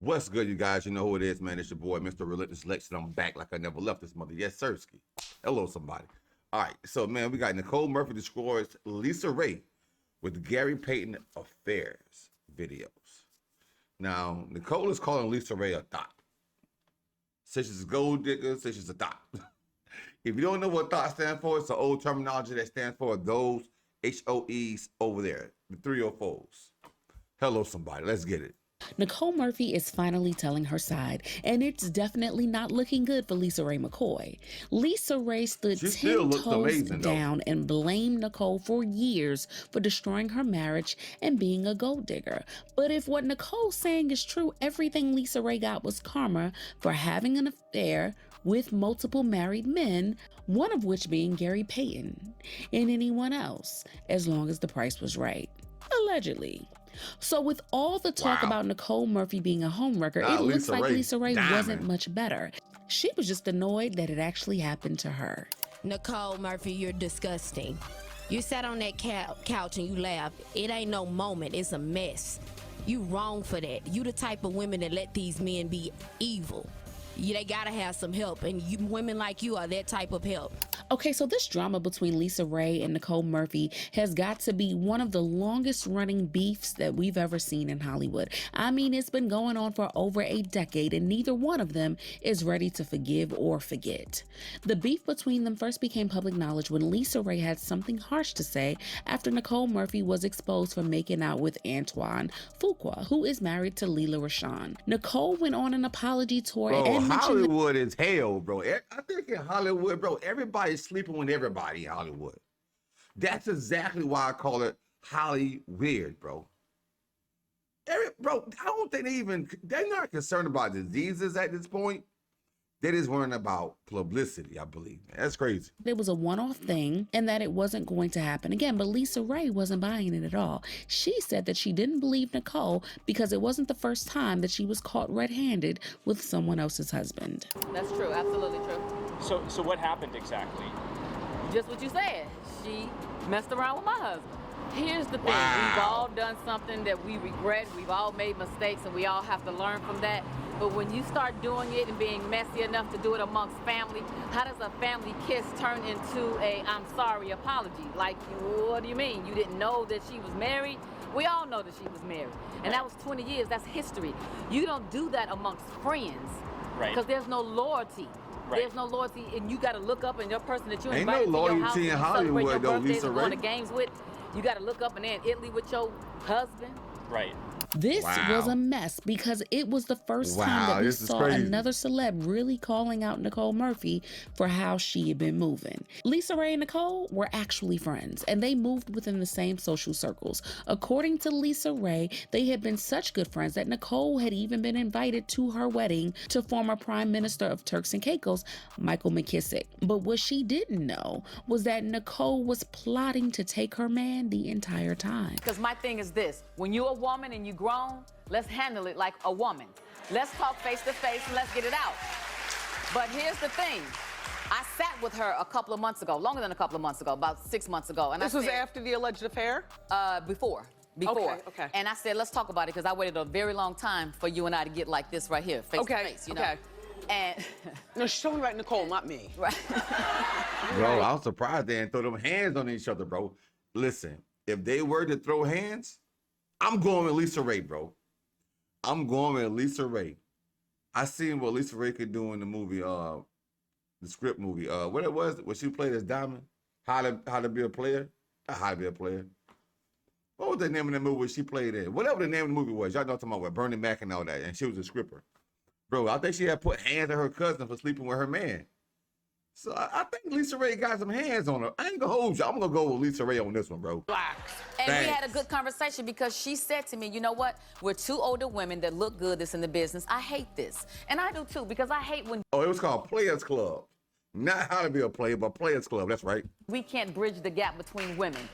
What's good, you guys? You know who it is, man. It's your boy, Mr. Relentless Lex, and I'm back like I never left this mother. Yes, sirski. Hello, somebody. All right, so, man, we got Nicole Murphy destroys Lisa Raye with Gary Payton affairs videos. Now, Nicole is calling Lisa Raye a thought. Says she's a gold digger, says she's a thought. If you don't know what thought stands for, it's an old terminology that stands for those HOEs over there, the 304s. Hello, somebody. Let's get it. Nicole Murphy is finally telling her side, and it's definitely not looking good for Lisa Raye McCoy. Lisa Raye stood 10 toes down and blamed Nicole for years for destroying her marriage and being a gold digger. But if what Nicole's saying is true, everything Lisa Raye got was karma for having an affair with multiple married men, one of which being Gary Payton, and anyone else, as long as the price was right. Allegedly. So with all the talk about Nicole Murphy being a homewrecker, it looks like Lisa Raye wasn't much better. She was just annoyed that it actually happened to her. Nicole Murphy, you're disgusting. You sat on that couch and you laughed. It ain't no moment, it's a mess. You wrong for that. You the type of women that let these men be evil. They gotta have some help, and women like you are that type of help. Okay, so this drama between Lisa Raye and Nicole Murphy has got to be one of the longest running beefs that we've ever seen in Hollywood. I mean, it's been going on for over a decade, and neither one of them is ready to forgive or forget. The beef between them first became public knowledge when Lisa Raye had something harsh to say after Nicole Murphy was exposed for making out with Antoine Fuqua, who is married to Lela Rochon. Nicole went on an apology tour and mentioned Hollywood is hell, bro. I think in Hollywood, bro, everybody's sleeping with everybody in Hollywood. That's exactly why I call it Holly weird, bro. Bro, I don't think they're not concerned about diseases at this point. They're just worrying about publicity, I believe. That's crazy. It was a one-off thing and that it wasn't going to happen again, but Lisa Raye wasn't buying it at all. She said that she didn't believe Nicole because it wasn't the first time that she was caught red-handed with someone else's husband. That's true, absolutely true. So what happened exactly? Just what you said. She messed around with my husband. Here's the thing, we've all done something that we regret, we've all made mistakes, and we all have to learn from that. But when you start doing it and being messy enough to do it amongst family, how does a family kiss turn into a I'm sorry apology? Like, what do you mean? You didn't know that she was married? We all know that she was married. And that was 20 years, that's history. You don't do that amongst friends. Right. Because there's no loyalty. Right. There's no loyalty, and you got to look up, and your person that you Ain't invited no to your house loyalty in and you celebrate your Hollywood, though, birthdays Lisa and going Raye. to games with, you got to look up and they're in Italy with your husband. Right. This was a mess because it was the first time that we saw another celeb really calling out Nicole Murphy for how she had been moving. Lisa Raye and Nicole were actually friends, and they moved within the same social circles. According to Lisa Raye, they had been such good friends that Nicole had even been invited to her wedding to former Prime Minister of Turks and Caicos, Michael McKissick. But what she didn't know was that Nicole was plotting to take her man the entire time. Because my thing is this, when you're a woman and you grown, let's handle it like a woman. Let's talk face to face and let's get it out. But here's the thing. I sat with her a couple of months ago, longer than a couple of months ago, about 6 months ago. And this was after the alleged affair? Before. Okay. And I said, let's talk about it, because I waited a very long time for you and I to get like this right here, face to face, you know? And no, she's talking about Nicole, not me. Right. Bro, I was surprised they didn't throw them hands on each other, bro. Listen, if they were to throw hands, I'm going with Lisa Raye, bro. I'm going with Lisa Raye. I seen what Lisa Raye could do in the movie, the script movie. What it was, when she played as Diamond, How to Be a Player. Not How to Be a Player. What was the name of the movie she played in? Whatever the name of the movie was, y'all know what I'm talking about, with Bernie Mac and all that, and she was a scripper. Bro, I think she had put hands on her cousin for sleeping with her man. So I think Lisa Raye got some hands on her. I ain't gonna hold you. I'm gonna go with Lisa Raye on this one, bro. And we had a good conversation because she said to me, you know what? We're two older women that look good that's in the business. I hate this. And I do too, because I hate when... Oh, it was called Players Club. Not How to Be a Player, but Players Club. That's right. We can't bridge the gap between women.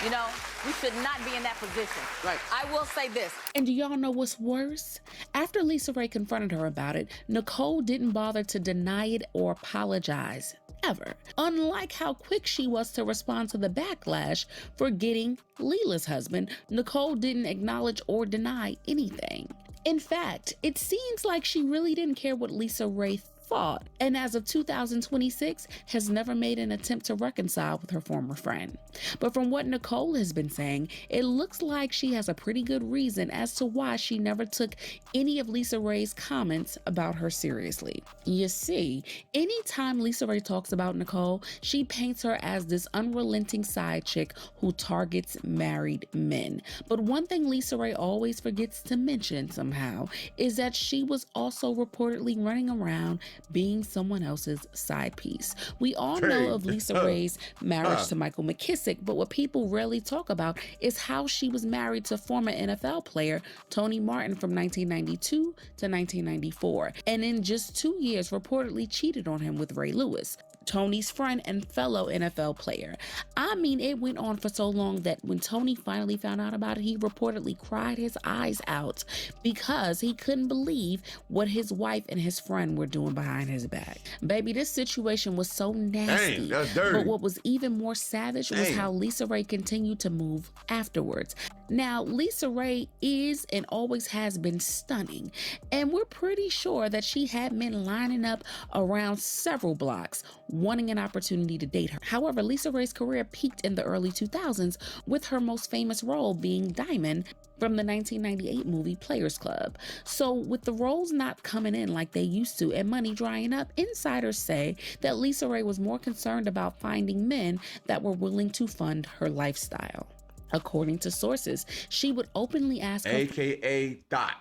You know, we should not be in that position. Right. I will say this. And do y'all know what's worse? After Lisa Raye confronted her about it, Nicole didn't bother to deny it or apologize, ever. Unlike how quick she was to respond to the backlash for getting Lela's husband, Nicole didn't acknowledge or deny anything. In fact, it seems like she really didn't care what Lisa Raye thought, and as of 2026 has never made an attempt to reconcile with her former friend. But from what Nicole has been saying, it looks like she has a pretty good reason as to why she never took any of Lisa Raye's comments about her seriously. You see, anytime Lisa Raye talks about Nicole, she paints her as this unrelenting side chick who targets married men. But one thing Lisa Raye always forgets to mention somehow is that she was also reportedly running around being someone else's side piece. We all know of Lisa Raye's marriage to Michael McKissick, but what people rarely talk about is how she was married to former NFL player Tony Martin from 1992 to 1994, and in just 2 years reportedly cheated on him with Ray Lewis, Tony's friend and fellow NFL player. I mean, it went on for so long that when Tony finally found out about it, he reportedly cried his eyes out because he couldn't believe what his wife and his friend were doing behind his back. Baby, this situation was so nasty. Dang, that's dirty. But what was even more savage was how Lisa Raye continued to move afterwards. Now, Lisa Raye is and always has been stunning, and we're pretty sure that she had men lining up around several blocks wanting an opportunity to date her. However, Lisa Raye's career peaked in the early 2000s with her most famous role being Diamond from the 1998 movie Players Club. So with the roles not coming in like they used to and money drying up, insiders say that Lisa Raye was more concerned about finding men that were willing to fund her lifestyle. According to sources, she would openly ask her AKA Thought.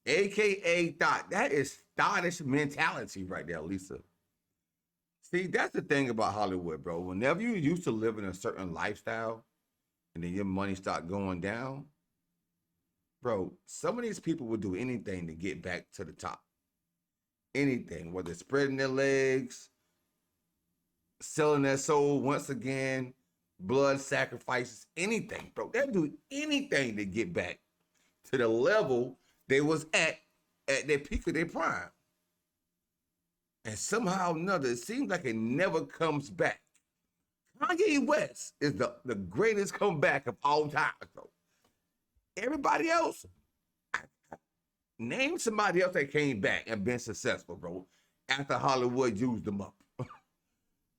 AKA Thought. That is thottish mentality right there, Lisa. See, that's the thing about Hollywood, bro. Whenever you used to live in a certain lifestyle and then your money start going down, bro, some of these people would do anything to get back to the top. Anything, whether spreading their legs, selling their soul once again, blood sacrifices, anything, bro. They'll do anything to get back to the level they was at their peak of their prime. And somehow or another, it seems like it never comes back. Kanye West is the greatest comeback of all time, bro. Everybody else, name somebody else that came back and been successful, bro, after Hollywood used them up.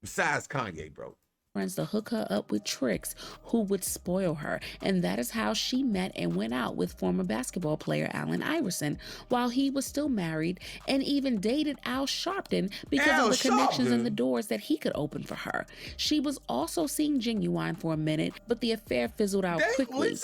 Besides Kanye, bro. Friends to hook her up with tricks who would spoil her, and that is how she met and went out with former basketball player Allen Iverson while he was still married, and even dated Al Sharpton because of the connections and the doors that he could open for her. She was also seeing Genuine for a minute, but the affair fizzled out quickly.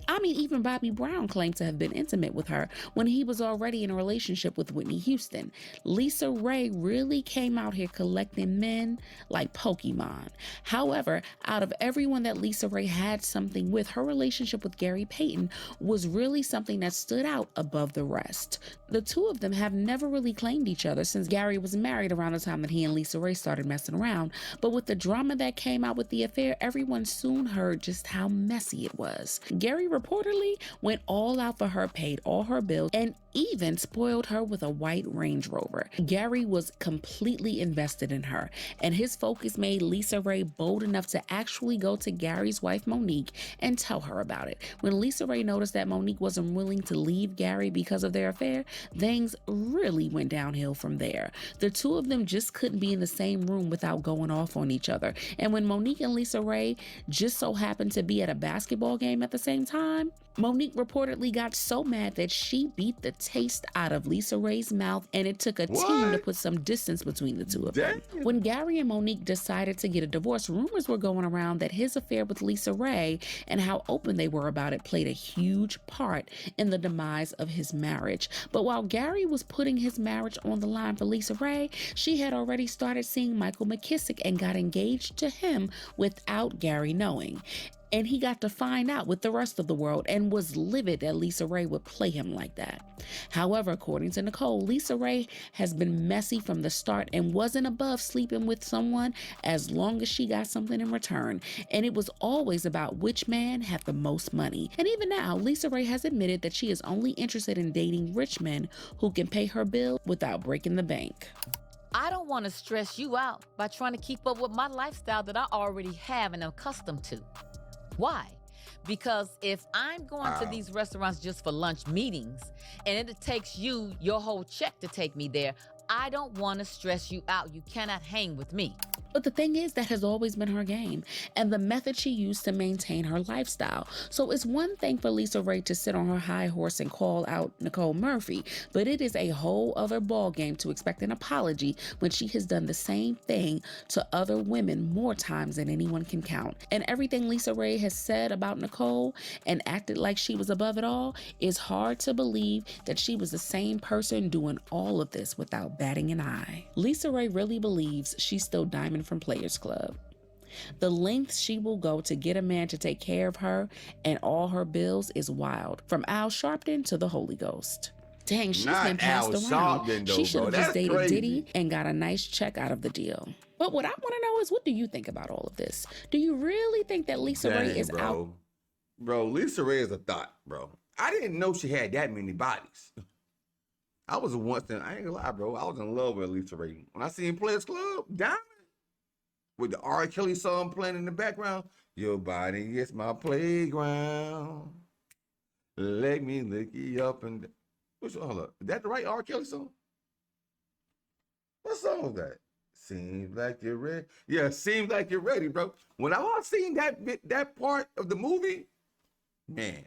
I mean, even Bobby Brown claimed to have been intimate with her when he was already in a relationship with Whitney Houston. Lisa Raye really came out here collecting men like Pokemon. However, out of everyone that Lisa Raye had something with, her relationship with Gary Payton was really something that stood out above the rest. The two of them have never really claimed each other since Gary was married around the time that he and Lisa Raye started messing around. But with the drama that came out with the affair, everyone soon heard just how messy it was. Gary reportedly went all out for her, paid all her bills, and even spoiled her with a white Range Rover. Gary was completely invested in her, and his focus made Lisa Raye bold enough to actually go to Gary's wife Monique and tell her about it. When Lisa Raye noticed that Monique wasn't willing to leave Gary because of their affair, things really went downhill from there. The two of them just couldn't be in the same room without going off on each other. And when Monique and Lisa Raye just so happened to be at a basketball game at the same time, Monique reportedly got so mad that she beat the taste out of Lisa Raye's mouth, and it took a team to put some distance between the two of them. When Gary and Monique decided to get a divorce, rumors were going around that his affair with Lisa Raye and how open they were about it played a huge part in the demise of his marriage. But while Gary was putting his marriage on the line for Lisa Raye, she had already started seeing Michael McKissick and got engaged to him without Gary knowing. And he got to find out with the rest of the world and was livid that Lisa Raye would play him like that. However, according to Nicole, Lisa Raye has been messy from the start and wasn't above sleeping with someone as long as she got something in return. And it was always about which man had the most money. And even now, Lisa Raye has admitted that she is only interested in dating rich men who can pay her bill without breaking the bank. I don't want to stress you out by trying to keep up with my lifestyle that I already have and am accustomed to. Why? Because if I'm going to these restaurants just for lunch meetings and it takes you your whole check to take me there, I don't want to stress you out. You cannot hang with me. But the thing is, that has always been her game and the method she used to maintain her lifestyle. So it's one thing for Lisa Raye to sit on her high horse and call out Nicole Murphy, but it is a whole other ballgame to expect an apology when she has done the same thing to other women more times than anyone can count. And everything Lisa Raye has said about Nicole and acted like she was above it all, is hard to believe that she was the same person doing all of this without batting an eye. Lisa Raye really believes she's still Diamond from Players Club. The lengths she will go to get a man to take care of her and all her bills is wild, from Al Sharpton to the Holy Ghost. Dang, she's been passed around. She should have just dated Diddy and got a nice check out of the deal. But what I want to know is, what do you think about all of this? Do you really think that Lisa Raye is out? Bro, Lisa Raye is a thought, bro. I didn't know she had that many bodies. I was once in, I ain't gonna lie, bro, I was in love with Lisa Raye. When I seen Players Club, Diamond, with the R. Kelly song playing in the background, your body is my playground. Let me lick you up and hold up. Is that the right R. Kelly song? What song was that? Seems like you're ready. Yeah, seems like you're ready, bro. When I was seeing that part of the movie, man,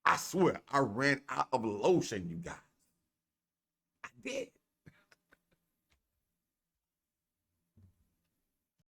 I swear I ran out of lotion, you guys. I did.